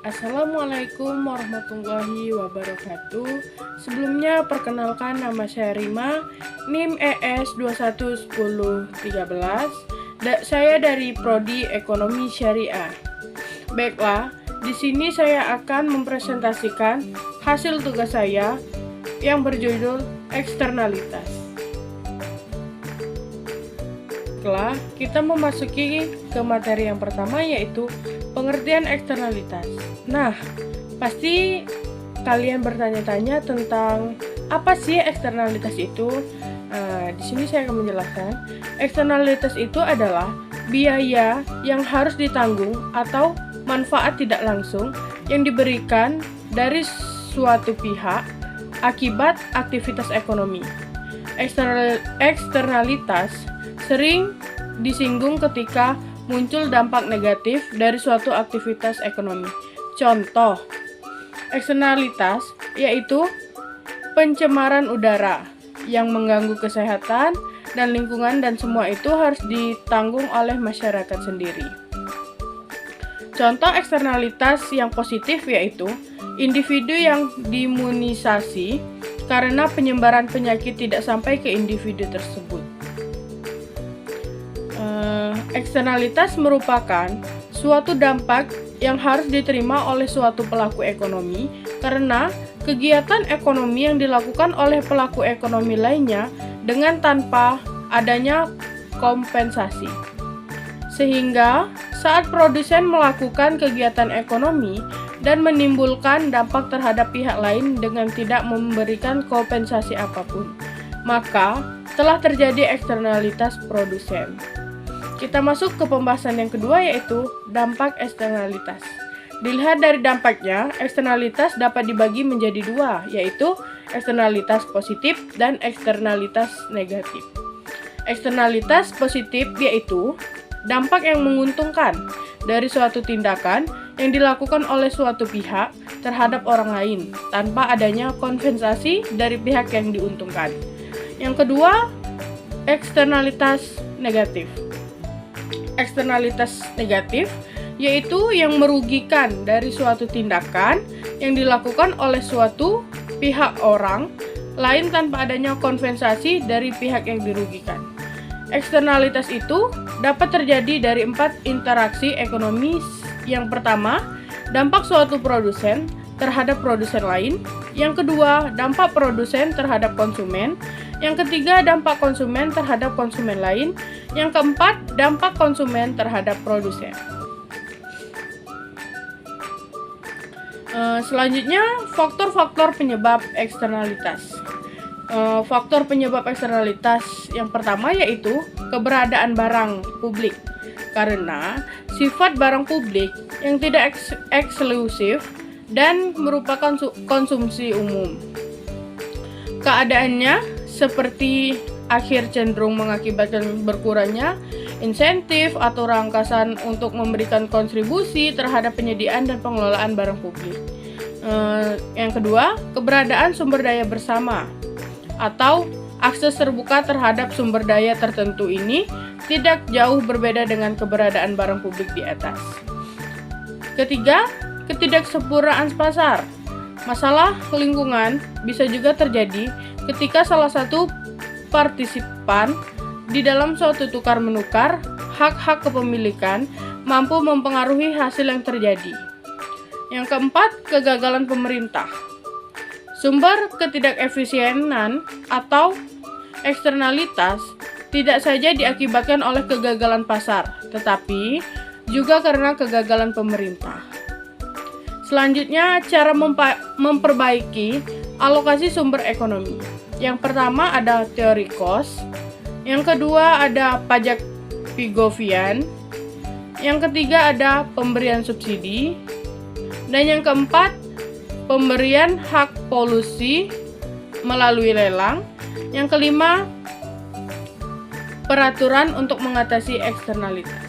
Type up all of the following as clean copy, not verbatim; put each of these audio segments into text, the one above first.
Assalamualaikum warahmatullahi wabarakatuh. Sebelumnya perkenalkan, nama saya Rima, NIM ES 211013. Saya dari Prodi Ekonomi Syariah. Baiklah, di sini saya akan mempresentasikan hasil tugas saya yang berjudul eksternalitas. Setelah kita memasuki ke materi yang pertama, yaitu pengertian eksternalitas. Nah, pasti kalian bertanya-tanya tentang apa sih eksternalitas itu? Di sini saya akan menjelaskan. Eksternalitas itu adalah biaya yang harus ditanggung atau manfaat tidak langsung yang diberikan dari suatu pihak akibat aktivitas ekonomi. Eksternalitas sering disinggung ketika muncul dampak negatif dari suatu aktivitas ekonomi. Contoh, eksternalitas yaitu pencemaran udara yang mengganggu kesehatan dan lingkungan, dan semua itu harus ditanggung oleh masyarakat sendiri. Contoh eksternalitas yang positif yaitu individu yang diimunisasi karena penyebaran penyakit tidak sampai ke individu tersebut. Eksternalitas merupakan suatu dampak yang harus diterima oleh suatu pelaku ekonomi karena kegiatan ekonomi yang dilakukan oleh pelaku ekonomi lainnya dengan tanpa adanya kompensasi. Sehingga saat produsen melakukan kegiatan ekonomi dan menimbulkan dampak terhadap pihak lain dengan tidak memberikan kompensasi apapun, maka telah terjadi eksternalitas produsen. Kita masuk ke pembahasan yang kedua, yaitu dampak eksternalitas. Dilihat dari dampaknya, eksternalitas dapat dibagi menjadi dua, yaitu eksternalitas positif dan eksternalitas negatif. Eksternalitas positif yaitu dampak yang menguntungkan dari suatu tindakan yang dilakukan oleh suatu pihak terhadap orang lain tanpa adanya kompensasi dari pihak yang diuntungkan. Yang kedua, eksternalitas negatif. Eksternalitas negatif yaitu yang merugikan dari suatu tindakan yang dilakukan oleh suatu pihak orang lain tanpa adanya kompensasi dari pihak yang dirugikan. Eksternalitas itu dapat terjadi dari 4 interaksi ekonomi. Yang pertama, dampak suatu produsen terhadap produsen lain. Yang kedua, dampak produsen terhadap konsumen. Yang ketiga, dampak konsumen terhadap konsumen lain. Yang keempat, dampak konsumen terhadap produsen. Selanjutnya, faktor-faktor penyebab eksternalitas. Faktor penyebab eksternalitas yang pertama yaitu keberadaan barang publik. Karena sifat barang publik yang tidak eksklusif dan merupakan konsumsi umum. Keadaannya seperti akhir cenderung mengakibatkan berkurangnya insentif atau rangkasan untuk memberikan kontribusi terhadap penyediaan dan pengelolaan barang publik. Yang kedua, keberadaan sumber daya bersama atau akses terbuka terhadap sumber daya tertentu ini tidak jauh berbeda dengan keberadaan barang publik di atas. Ketiga, ketidaksempurnaan pasar. Masalah lingkungan bisa juga terjadi ketika salah satu partisipan di dalam suatu tukar-menukar hak-hak kepemilikan mampu mempengaruhi hasil yang terjadi. Yang keempat, kegagalan pemerintah. Sumber ketidakefisienan atau eksternalitas tidak saja diakibatkan oleh kegagalan pasar, tetapi juga karena kegagalan pemerintah. Selanjutnya, cara memperbaiki alokasi sumber ekonomi. Yang pertama ada teori cost, yang kedua ada pajak Pigovian, yang ketiga ada pemberian subsidi, dan yang keempat pemberian hak polusi melalui lelang, yang kelima peraturan untuk mengatasi eksternalitas.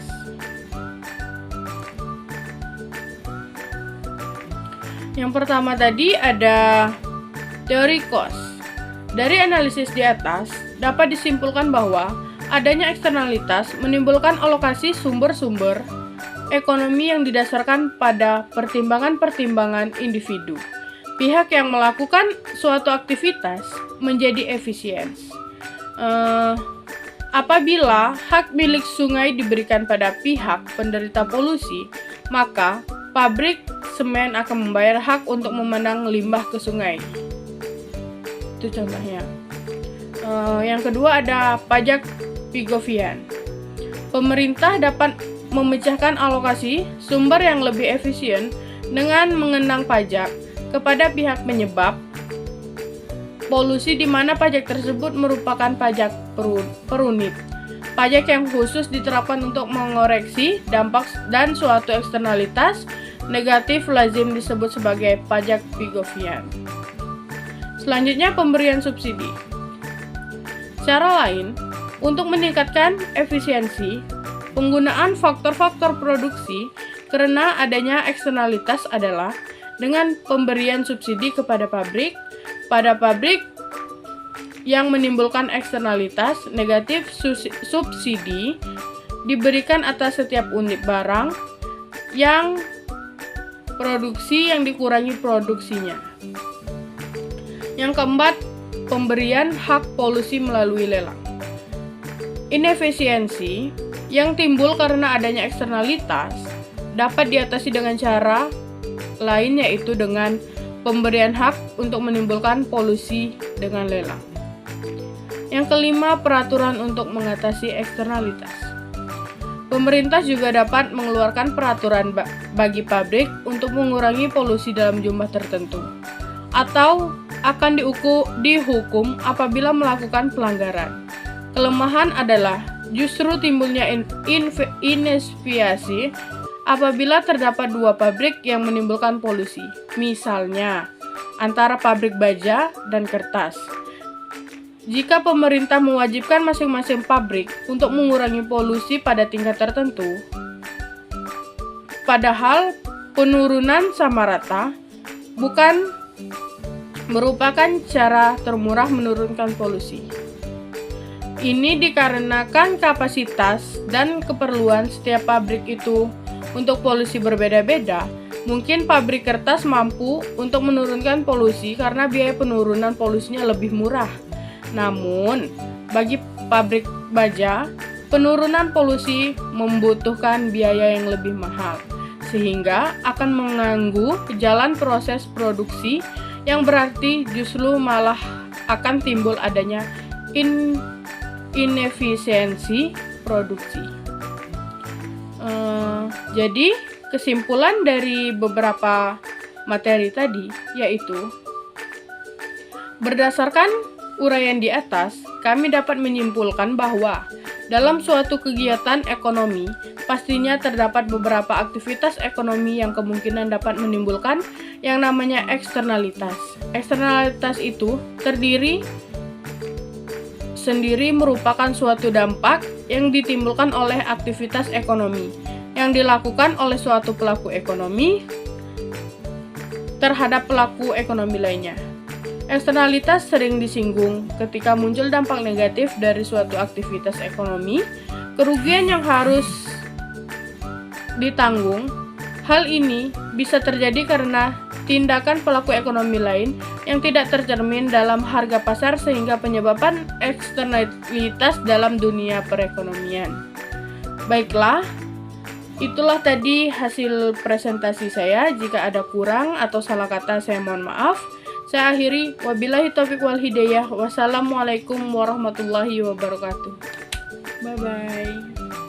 Yang pertama tadi ada teori cost. Dari analisis di atas, dapat disimpulkan bahwa adanya eksternalitas menimbulkan alokasi sumber-sumber ekonomi yang didasarkan pada pertimbangan-pertimbangan individu. Pihak yang melakukan suatu aktivitas menjadi efisien. Apabila hak milik sungai diberikan pada pihak penderita polusi, maka pabrik semen akan membayar hak untuk memandang limbah ke sungai. Itu contohnya. Yang kedua ada pajak Pigovian. Pemerintah dapat memecahkan alokasi sumber yang lebih efisien dengan mengenang pajak kepada pihak penyebab polusi di mana pajak tersebut merupakan pajak per unit. Pajak yang khusus diterapkan untuk mengoreksi dampak dan suatu eksternalitas negatif lazim disebut sebagai pajak Pigovian. Selanjutnya pemberian subsidi. Cara lain untuk meningkatkan efisiensi penggunaan faktor-faktor produksi karena adanya eksternalitas adalah dengan pemberian subsidi kepada pabrik yang menimbulkan eksternalitas negatif. Subsidi diberikan atas setiap unit barang yang produksi yang dikurangi produksinya. Yang keempat, pemberian hak polusi melalui lelang. Inefisiensi yang timbul karena adanya eksternalitas dapat diatasi dengan cara lain, yaitu dengan pemberian hak untuk menimbulkan polusi dengan lelang. Yang kelima, peraturan untuk mengatasi eksternalitas. Pemerintah juga dapat mengeluarkan peraturan bagi pabrik untuk mengurangi polusi dalam jumlah tertentu, atau akan dihukum apabila melakukan pelanggaran. Kelemahan adalah justru timbulnya inefisiensi apabila terdapat dua pabrik yang menimbulkan polusi, misalnya antara pabrik baja dan kertas. Jika pemerintah mewajibkan masing-masing pabrik untuk mengurangi polusi pada tingkat tertentu, padahal penurunan sama rata bukan merupakan cara termurah menurunkan polusi. Ini dikarenakan kapasitas dan keperluan setiap pabrik itu untuk polusi berbeda-beda. Mungkin pabrik kertas mampu untuk menurunkan polusi karena biaya penurunan polusinya lebih murah. Namun, bagi pabrik baja, penurunan polusi membutuhkan biaya yang lebih mahal, sehingga akan mengganggu jalan proses produksi yang berarti justru malah akan timbul adanya inefisiensi produksi. Jadi kesimpulan dari beberapa materi tadi yaitu berdasarkan uraian di atas, kami dapat menyimpulkan bahwa dalam suatu kegiatan ekonomi pastinya terdapat beberapa aktivitas ekonomi yang kemungkinan dapat menimbulkan yang namanya eksternalitas. Eksternalitas itu terdiri sendiri merupakan suatu dampak yang ditimbulkan oleh aktivitas ekonomi yang dilakukan oleh suatu pelaku ekonomi terhadap pelaku ekonomi lainnya. Eksternalitas sering disinggung ketika muncul dampak negatif dari suatu aktivitas ekonomi, kerugian yang harus ditanggung. Hal ini bisa terjadi karena tindakan pelaku ekonomi lain yang tidak tercermin dalam harga pasar sehingga penyebabkan eksternalitas dalam dunia perekonomian. Baiklah, itulah tadi hasil presentasi saya. Jika ada kurang atau salah kata saya mohon maaf. Saya akhiri, wabillahi taufiq wal hidayah. Wassalamualaikum warahmatullahi wabarakatuh. Bye-bye.